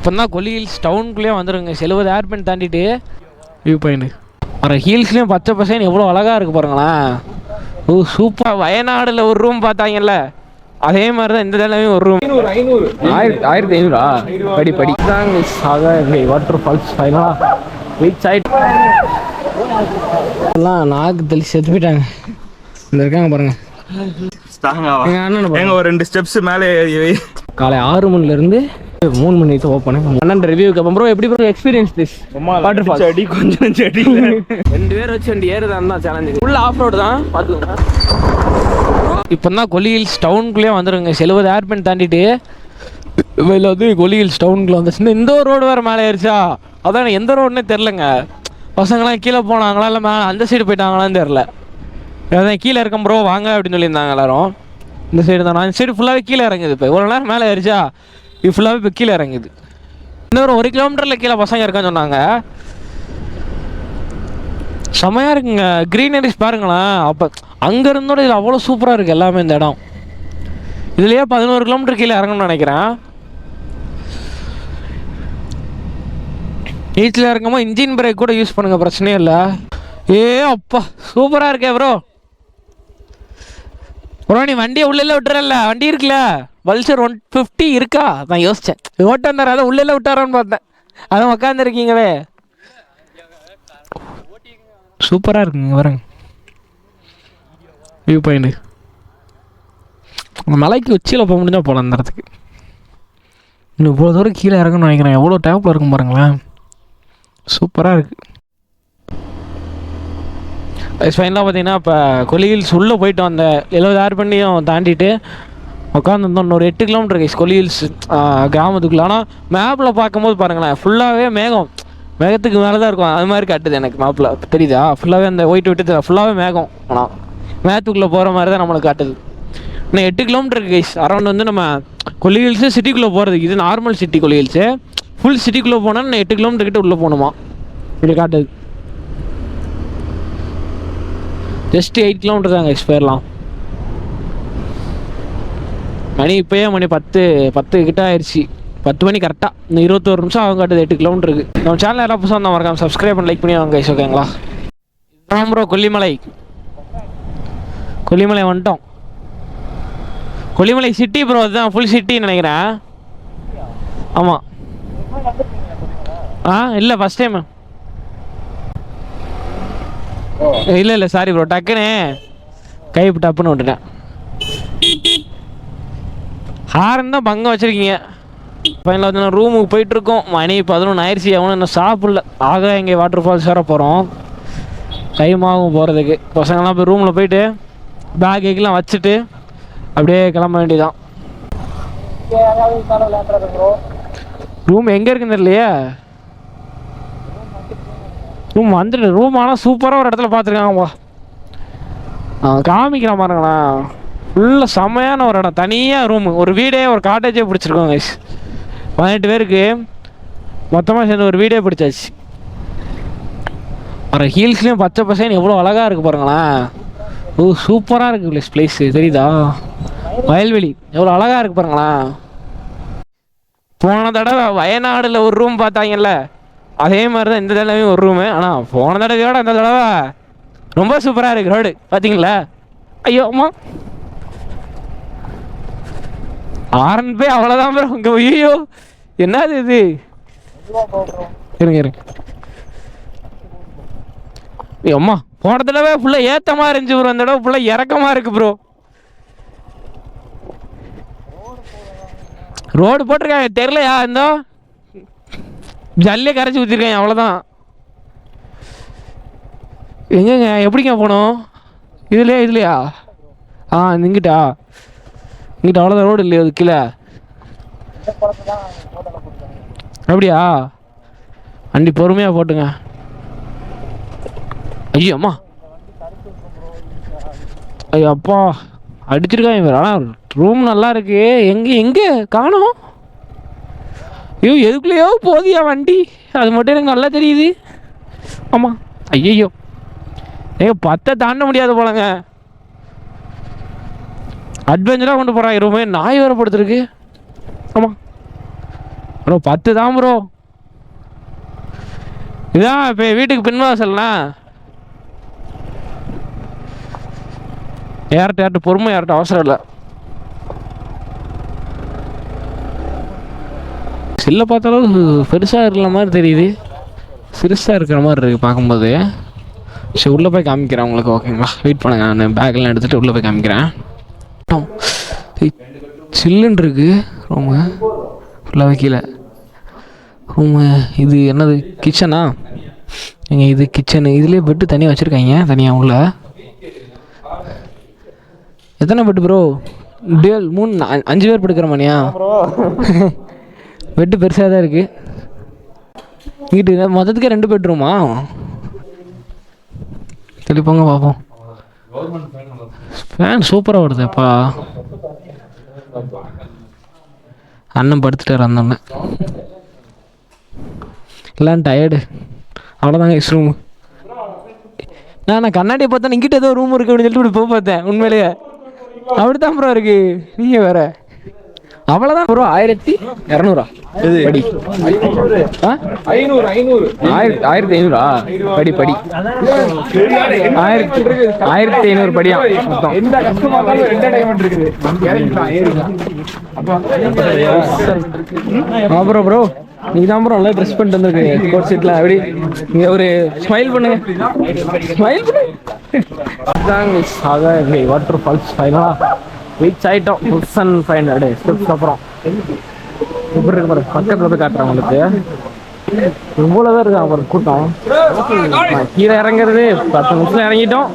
இப்போ தான் கொல்லி ஹில்ஸ் டவுனுக்குள்ளேயே வந்துடுங்க. 70 ஏர்பெண்ட் தாண்டிட்டு வியூ பாயிண்ட் வர ஹீல்ஸ்லேயும் பச்சை பசேன்னு எவ்வளோ அழகாக இருக்குது பாருங்களேன். ஓ சூப்பர். வயநாடில் ஒரு ரூம் பார்த்தாங்கல்ல அதே மாதிரி தான் இந்த தடவையும் ஒரு ரூம் 1500 படி படி தாங்க. வாட்டர் ஃபால்ஸ் ஃபைனலாக ரீச் ஆகிட்டு எல்லாம் நாக்கு தெளி செத்து போயிட்டாங்க. இந்த இருக்காங்க பாருங்க. ஒரு 2 ஸ்டெப்ஸ் மேலே காலை 6 மணிலேருந்து 3 மணி ஓப்பன். அண்ணன் ரிவ்யூக்கு அப்புறம் ப்ரோ எப்படி bro experience this water falls? செடி கொஞ்சம் செடி 2 பேர் வச்சு வண்டி ஏறுதான் தான் சேலஞ்சு. ஃபுல் ஆஃப் ரோடு தான் பார்த்துக்கோங்க. இப்போ தான் கொல்லி ஹில்ஸ் டவுனுக்குள்ளேயே வந்துடுங்க. 70 ஏர்பெண்ட் தாண்டிட்டு வெளில வந்து கொல்லி ஹில்ஸ் டவுனுக்குள்ளே வந்துச்சு. இந்த ஒரு ரோடு வேறு மேலே ஏறிச்சா. அதான் எந்த ரோடுன்னே தெரிலங்க. பசங்களாம் கீழே போனாங்களா இல்லை மேலே அந்த சைடு போயிட்டாங்களான்னு தெரில. அதான் கீழே இருக்கேன் ப்ரோ வாங்க அப்படின்னு சொல்லியிருந்தாங்க எல்லாரும். இந்த சைடு தான். நான் இந்த சைடு ஃபுல்லாகவே கீழே இறங்குது. இப்போ இவ்வளோ நேரம் மேலே ஏறிச்சா இது ஃபுல்லாகவே இப்போ கீழே இறங்குது. இன்னொரு 1 கிலோமீட்டரில் கீழே பசங்க இருக்கான்னு சொன்னாங்க. செமையாக இருக்குங்க. க்ரீனரிஸ் பாருங்களேன். அப்போ அங்கே இருந்தோட இதில் அவ்வளோ சூப்பராக இருக்குது எல்லாமே இந்த இடம். இதுலேயே 11 கிலோமீட்டர் கீழே இறங்கணும்னு நினைக்கிறேன். வீட்டில் இறங்கும்போது இன்ஜின் பிரேக் கூட யூஸ் பண்ணுங்கள், பிரச்சனையே இல்லை. அப்பா சூப்பராக இருக்கே ப்ரோ. ப்ரோ நீ வண்டியை உள்ளே விட்டுறல, வண்டி இருக்குல்ல பல்சர் 150 இருக்கா? நான் யோசித்தேன் ஓட்ட வந்தார் அதை உள்ளே விட்டாரான்னு பார்த்தேன். அதான் உக்காந்துருக்கீங்களே. சூப்பராக இருக்குங்க வரேங்க வியூ பாயிண்ட். அந்த மலைக்கு உச்சியில் போக முடிஞ்சால் போகலாம் அந்த இடத்துக்கு. இன்னும் இவ்வளோ தூரம் கீழே இறங்கணும்னு நினைக்கிறேன். எவ்வளோ டேப்பில் இருக்கும் பாருங்களேன். சூப்பராக இருக்குது. ஃபைனலாக பார்த்தீங்கன்னா இப்போ கொல்லி ஹில்ஸ் உள்ளே போயிட்டோம். அந்த 70 ஏர்பெண்டையும் தாண்டிட்டு உட்காந்துருந்தோம். இன்னொரு 8 கிலோமீட்டர் கைஸ் கொல்லி ஹில்ஸ் கிராமத்துக்குள்ள. ஆனால் மேப்பில் பார்க்கும்போது பாருங்களேன் ஃபுல்லாகவே மேகம், மேகத்துக்கு மேலே தான் இருக்கும். அது மாதிரி காட்டுது எனக்கு மேப்பில். தெரியுதா? ஃபுல்லாகவே அந்த ஒயிட் விட்டு ஃபுல்லாகவே மேகம். ஆனால் மேகத்துக்குள்ளே போகிற மாதிரி தான் நம்மளுக்கு காட்டுது. இன்னும் 8 கிலோமீட்டர் இருக்குது கைஸ். அரௌண்ட் வந்து நம்ம கொல்லி ஹில்ஸு சிட்டிக்குள்ளே போகிறதுக்கு. இது நார்மல் சிட்டி கொல்லி ஹில்ஸு. ஃபுல் சிட்டிக்குள்ளே போனால் இன்னும் 8 கிலோமீட்டர் கிட்ட உள்ளே போகணுமா இப்படி காட்டுது. ஜஸ்ட் 8 கிலோமீட்டர் தாங்க கைஸ் போயிடலாம். மணி இப்போயே மணி 10 கிட்ட ஆயிடுச்சு. 10 மணி கரெக்டாக. இந்த 21 நிமிஷம் அவங்க காட்டுது 8 கிலோமீட்டருக்கு. நம்ம சேனல் யாராவது புதுசாக தான் மறக்காம சப்ஸ்கிரைப் பண்ணி லைக் பண்ணி வாங்க கைஸ். ஓகேங்களா? இதுதான் ப்ரோ கொல்லிமலை. கொல்லிமலை வந்துட்டோம். Kollimalai city bro. அதுதான் ஃபுல் சிட்டின்னு நினைக்கிறேன். ஆமாம். இல்லை ஃபஸ்ட் டைம். இல்லை சாரி ப்ரோ. டக்குன்னு கை டப்புன்னு விட்டுட்டேன். ஹாரன் தான் பங்கம் வச்சுருக்கீங்க. ஃபைனலாக வந்து நான் ரூமுக்கு போயிட்டுருக்கோம். மணி 11 ஆயிடுச்சு. அவனும் இன்னும் சாப்பிடல. ஆக இங்கே வாட்டர் ஃபால்ஸ் வேறு போகிறோம். டைம் ஆகும் போகிறதுக்கு. பசங்கள்லாம் போய் ரூமில் போயிட்டு பேக் எல்லாம் வச்சுட்டு அப்படியே கிளம்ப வேண்டியதான். ரூம் எங்கே இருக்குன்னு தெரியலையே. ரூம் வந்துட்டு ரூம் ஆனால் சூப்பராக ஒரு இடத்துல பார்த்துருக்காங்கப்பா. காமிக்கிறேன் பாருங்களா. ஃபுல்லாக செம்மையான ஒரு இடம். தனியாக ரூமு, ஒரு வீடே, ஒரு காட்டேஜே பிடிச்சிருக்கோம் கைஸ். 18 பேருக்கு மொத்தமாக சேர்ந்து ஒரு வீடே பிடிச்சாச்சு. வர ஹீல்ஸ்லேயும் பச்சை பசேன்னு எவ்வளோ அழகாக இருக்குது பாருங்களேன். ஓ சூப்பராக இருக்குது பிளேஸு. தெரியுதா? வயல்வெளி எவ்வளோ அழகாக இருக்குது பாருங்களேன். போன தடவை வயநாடில் ஒரு ரூம் பார்த்தாங்கல்ல அதே மாதிரி தான் இந்த தடவையும் ஒரு ரூமு. ஆனால் போன தடவையோட அந்த தடவை ரொம்ப சூப்பராக இருக்குது ரோடு. பார்த்தீங்களா? ஐயோ அம்மா ஆரன் போய் அவ்வளோதான் ப்ரோ. இங்கே ஐயோ என்னது இது? இருங்க அம்மா. போன தடவை ஃபுல்லாக ஏற்றமாக இருந்துச்சு ப்ரோ. அந்த தடவை ஃபுல்லாக இறக்கமாக இருக்குது ப்ரோ. ரோடு போட்டிருக்காங்க தெரிலையா? இருந்தோ ஜல்லியை கரைச்சி ஊற்றிருக்காங்க அவ்வளோதான். எங்கங்க எப்படிங்க போகணும்? இதுலையா? இங்கிட்டா அவ்வளோதான் ரோடு இல்லையா? அது கீழே அப்படியா? வண்டி பொறுமையாக போட்டுங்க. ஐயோ அம்மா. ஐயோ அப்பா அடிச்சிருக்காங்க. ஆனால் ரூம் நல்லா இருக்கு. எங்கே காணோம்? ஐயோ எதுக்குள்ளேயோ போதியா வண்டி. அது மட்டும் எனக்கு நல்லா தெரியுது. ஆமாம். ஐயோ 10 தாண்ட முடியாது போலங்க. அட்வென்ச்சராக கொண்டு போகிறாங்க ரூமே. நாய் வேறு படுத்துருக்கு. ஆமாம் ப்ரோ 10 தான் ப்ரோ. இதான் இப்போ வீட்டுக்கு பின்வாசல்ண்ணா. யார்கிட்ட பொறுமை, யார்கிட்ட அவசரம் இல்லை. சில்ல பார்த்தாலும் பெருசாக இருக்கிற மாதிரி தெரியுது, சிறுசாக இருக்கிற மாதிரி இருக்குது பார்க்கும்போது. சரி உள்ளே போய் காமிக்கிறேன் உங்களுக்கு, ஓகேங்களா? வெயிட் பண்ணுங்க, நான் பேக்கெல்லாம் எடுத்துகிட்டு உள்ளே போய் காமிக்கிறேன். சில்லுன்னு இருக்கு ரூமு ஃபுல்லாகவே கீழே. ரூமு இது என்னது, கிச்சனா? எங்கள் இது கிச்சனு. இதுலேயே பெட்டு தனியாக வச்சுருக்காங்க, தனியாக உள்ள. எத்தனை பெட்டு ப்ரோ? டேல் 3 5 பேர் படுக்கிற மாதிரியா? பெட்டு பெருசாக தான் இருக்குது. இங்கிட்டு மொத்தத்துக்கே 2 பெட்ரூமா? தெளிப்போங்க பார்ப்போம். ஃபேன் சூப்பராக வருதுப்பா. அண்ணன் படுத்துட்டார் அந்த எல்லாம் டயர்டு. அவ்வளோதாங்க எஸ் ரூமு. நான் கண்ணாடியை பார்த்தா இங்கிட்ட ஏதோ ரூம் இருக்குது அப்படின்னு சொல்லிட்டு இப்படி போய் பார்த்தேன். உண்மையிலேயே அப்படித்தான் ப்ரோ இருக்கு. நீங்கள் வேற அவ்வளோதான் ப்ரோ. 1200 படி. 1500 படி படி 1500 படியா மொத்தம். ப்ரோ ப்ரோ நீங்க தான் ப்ரோ நல்லா ட்ரெஸ் பண்ணிட்டு வந்துருக்கீங்க கோட் சீட்ல. அப்படி நீங்க ஒரு ஸ்மைல் பண்ணுங்க, ஸ்மைல் பண்ணுங்க. அதான் வாட்டர் ஃபால்ஸ் ஃபைனலாக ரீச் ஆகிட்டோம். 1500 ஸ்டெப்ஸ் அப்புறம் எப்படி இருக்கு பாரு. பக்கத்தில் போய் காட்டுறேன் உங்களுக்கு. இவ்வளோதான் இருக்கு அப்புறம் கூட்டம். கீழே இறங்குறது 10 நிமிஷம் இறங்கிட்டோம்.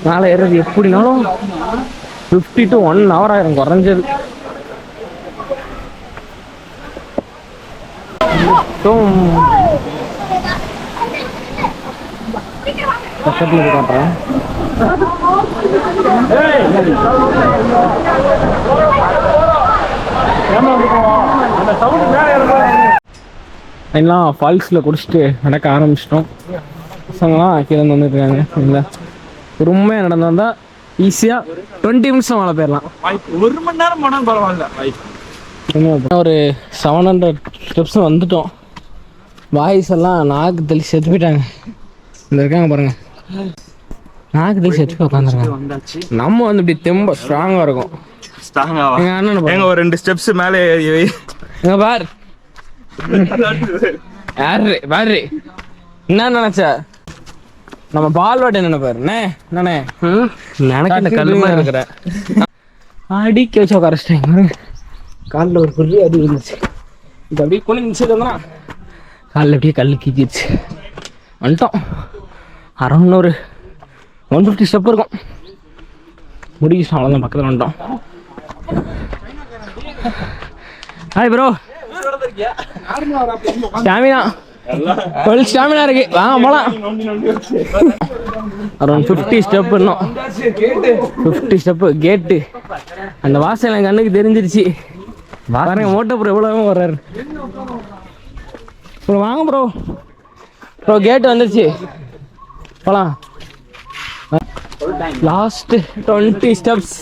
மேலே ஏறது எப்படினாலும் 50 to 1 hour ஆயிரும் குறைஞ்சது. பக்கத்தில் போய் காட்டுறேன். எல்லாம் ஃபால்ஸில் குடிச்சிட்டு நடக்க ஆரம்பிச்சிட்டோம். பசங்களாம் கீழே வந்துருக்காங்க. இல்லை பொறுமையாக நடந்து வந்தால் ஈஸியாக 20 நிமிஷம் மேலே போயிடலாம். 1 மணி நேரம் போனால் பரவாயில்ல. ஒரு 700 ஸ்டெப்ஸ் வந்துட்டோம். வாய்ஸ் எல்லாம் நாக்கு தெளி செத்து போயிட்டாங்க. இந்த இருக்காங்க பாருங்க, நாக்கு தெளி செத்து போய் உட்காந்துருக்காங்க. நம்ம வந்து இப்படி தெம்ப ஸ்ட்ராங்காக இருக்கும். எங்க ஒரு 2 ஸ்டெப்ஸ் மேலே எங்க பார் யாரு பாரு என்ன நினைச்ச? நம்ம பால்வாட் என்ன பாரு நானே நினைக்க கல்லுமா இருக்கிற அடிக்க வச்சு உட்காரச்சிட்டேன். காலில் ஒரு பெரிய அடி இருந்துச்சு. இது அப்படியே குனிஞ்சிட்டு காலில் அப்படியே கல் கீச்சிருச்சு. வந்துட்டோம். அரௌண்ட் ஒரு 150 ஸ்டெப் இருக்கும். முடிச்சு அவ்வளோதான், பக்கத்தில் வந்துட்டோம். Hi bro. Stamina full stamina இருக்கு. வாங்க போலாம். அரௌண்ட் 50 ஸ்டெப் இன்னும் 50 ஸ்டெப்பு கேட்டு. அந்த வாசல் என் கண்ணுக்கு தெரிஞ்சிருச்சு. பாருங்க மோட்டோ ப்ரோ எவ்வளோ வர்றாரு. ப்ரோ வாங்க ப்ரோ. ப்ரோ கேட்டு வந்துருச்சு, போலாம். லாஸ்ட் 20 ஸ்டெப்ஸ்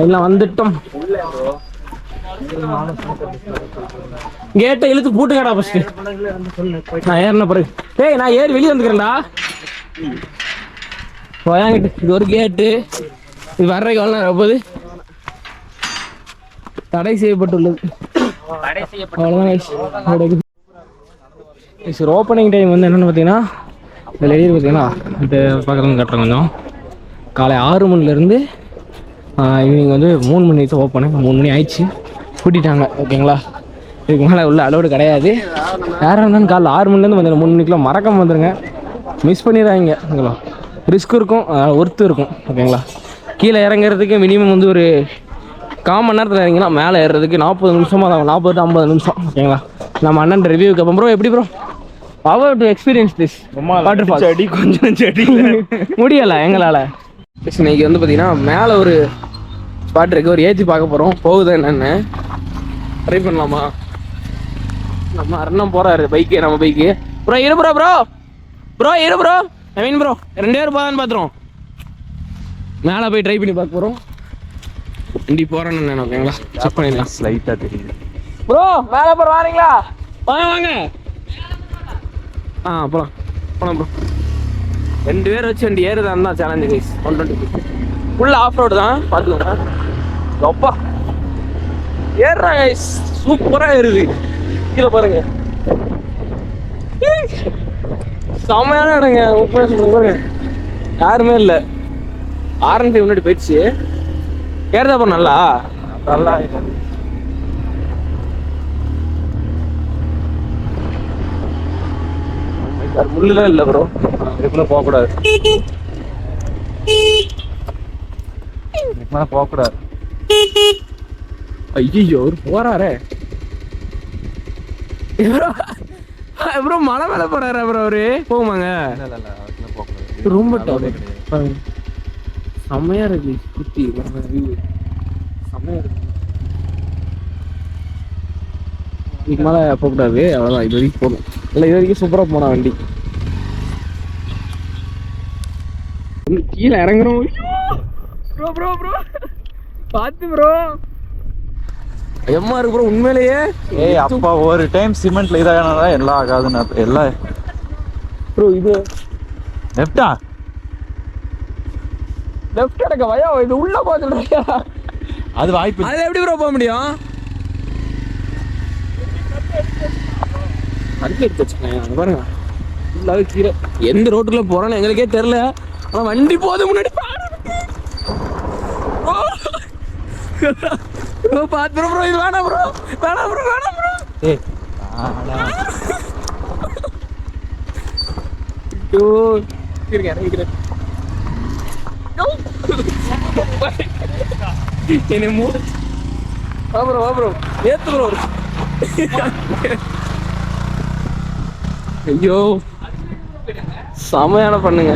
எல்லாம் வந்துட்டோம். கேட்டை இழுத்து பூட்டுங்கடா ஃபர்ஸ்ட். நான் ஏறின பிறகு நான் ஏறி வெளியே வந்துக்கிறேன்டா. போயாங்கிட்டு இது ஒரு கேட்டு. இது வர்றதுக்கு எவ்வளோ நேரம் போகுது? தடை செய்யப்பட்டுள்ளது. அவ்வளோதான். சரி ஓப்பனிங் டைம் வந்து என்னென்னு பார்த்தீங்கன்னா இதில் எழுதி பார்த்தீங்கன்னா இந்த பக்கத்தில் கட்டுறேன். கொஞ்சம் காலை 6 மணிலேருந்து ஈவினிங் வந்து 3 மணி வரைக்கும் ஓப்பனு. 3 மணி ஆயிடுச்சு, கூட்டிட்டாங்க. ஓகேங்களா, இதுக்கு மேலே உள்ள அலோடு கிடையாது. யாராக இருந்தாலும் காலைல 6 மணிலேருந்து வந்துடுங்க. 3 மணிக்கெலாம் மறக்காம வந்துடுங்க, மிஸ் பண்ணிடுறாங்க. ஓகேங்களா, ரிஸ்க் இருக்கும், ஒர்த்து இருக்கும். ஓகேங்களா, கீழே இறங்குறதுக்கு மினிமம் வந்து ஒரு 1/4 மணி நேரத்தில் இறங்கினா மேலே ஏறுறதுக்கு 40 நிமிஷமாக தான், 40 to 50 நிமிஷம். ஓகேங்களா, நம்ம அண்ணன் ரிவ்யூ கேட்போம். ப்ரோ எப்படி bro power to experience this water falls? அடி கொஞ்சம் செடி முடியலை எங்களால். இன்னைக்கு வந்து பார்த்தீங்கன்னா மேலே ஒரு ஸ்பாட் இருக்குது, ஒரு ஏற்றி பார்க்க போகிறோம். போகுது என்னென்னு ட்ரை பண்ணலாமா? நம்ம அண்ணன் போகிறாரு பைக்கு, நம்ம பைக்கு. ப்ரோ இரு ப்ரோ ப்ரோ ப்ரோ இரு ப்ரோ ஐ மீன் ப்ரோ 2 பேரும் போதான்னு பார்த்துருவோம். மேலே போய் ட்ரை பண்ணி பார்க்க போகிறோம். வண்டி போகிறேன்னு ஓகேங்களா, செக் பண்ணிடலாம். லைட்டாக தெரியுது. ப்ரோ மேலே ப்ரோ வாரீங்களா? வாங்க வாங்க. போலாம் போலாம் ப்ரோ. 2 பேர் வச்சு வண்டி ஏறுதான் தான் challenge guys. 120 full off road தான் பார்த்துக்கோங்க. அப்பா ஏறுறா கைஸ், சூப்பராக ஏறுது. கீழே பாருங்க, செம்மையான இடங்க. பாருங்க யாருமே இல்லை. R15 முன்னாடி போயிடுச்சு. ஏறுதா ப்ரோ? நல்லா நல்லா முள்ளுலாம் இல்லை ப்ரோ. இதுக்குள்ள போகக்கூடாது, போகக்கூடாது. ஐயோ ஒரு போறாரே ப்ரோ. மலை மேல போறாரா ப்ரோ அவரு? போகுமாங்க? ரொம்ப செம்மையா இருக்கு. சுத்தி செம்மையா இருக்கு. இதுக்கு மேல போகக்கூடாது, அவ்வளோதான். இது வரைக்கும் போகணும். இல்லை இது வரைக்கும் சூப்பராக போனா வண்டி. கீழே இறங்குறோம். ப்ரோ ப்ரோ ப்ரோ பார்த்து ப்ரோ. எம்மா இருக்கு ப்ரோ உண்மையிலேயே. அப்பா ஒரு டைம் சிமெண்ட்ல இதாகனா எல்லாம் ஆகாதுன்னு எல்லாம். ப்ரோ இது லெஃப்டா? லெஃப்ட் எடுக்க வயா, இது உள்ள போச்சுடா. அது வாய்ப்பு. அதுல எப்படி ப்ரோ போக முடியும்? அடிக்க எடுத்து வச்சுக்கேன் பாருங்க. ஃபுல்லாவே கீழே. எந்த ரோட்டுக்குள்ள போறோன்னு எங்களுக்கே தெரியல. ஆனா வண்டி போது முன்னாடி ப்ரோ. பார்த்து ப்ரோ. இது வேணாம் ப்ரோ, வேணாம் ப்ரோ, வேணாம் ப்ரோ. ஐயோ இருங்க இறங்கிக்கிறேன். என்ன மூணு வா ப்ரோ, வா ப்ரோ. ஏத்து ப்ரோ. ஐயோ செமையான பண்ணுங்க.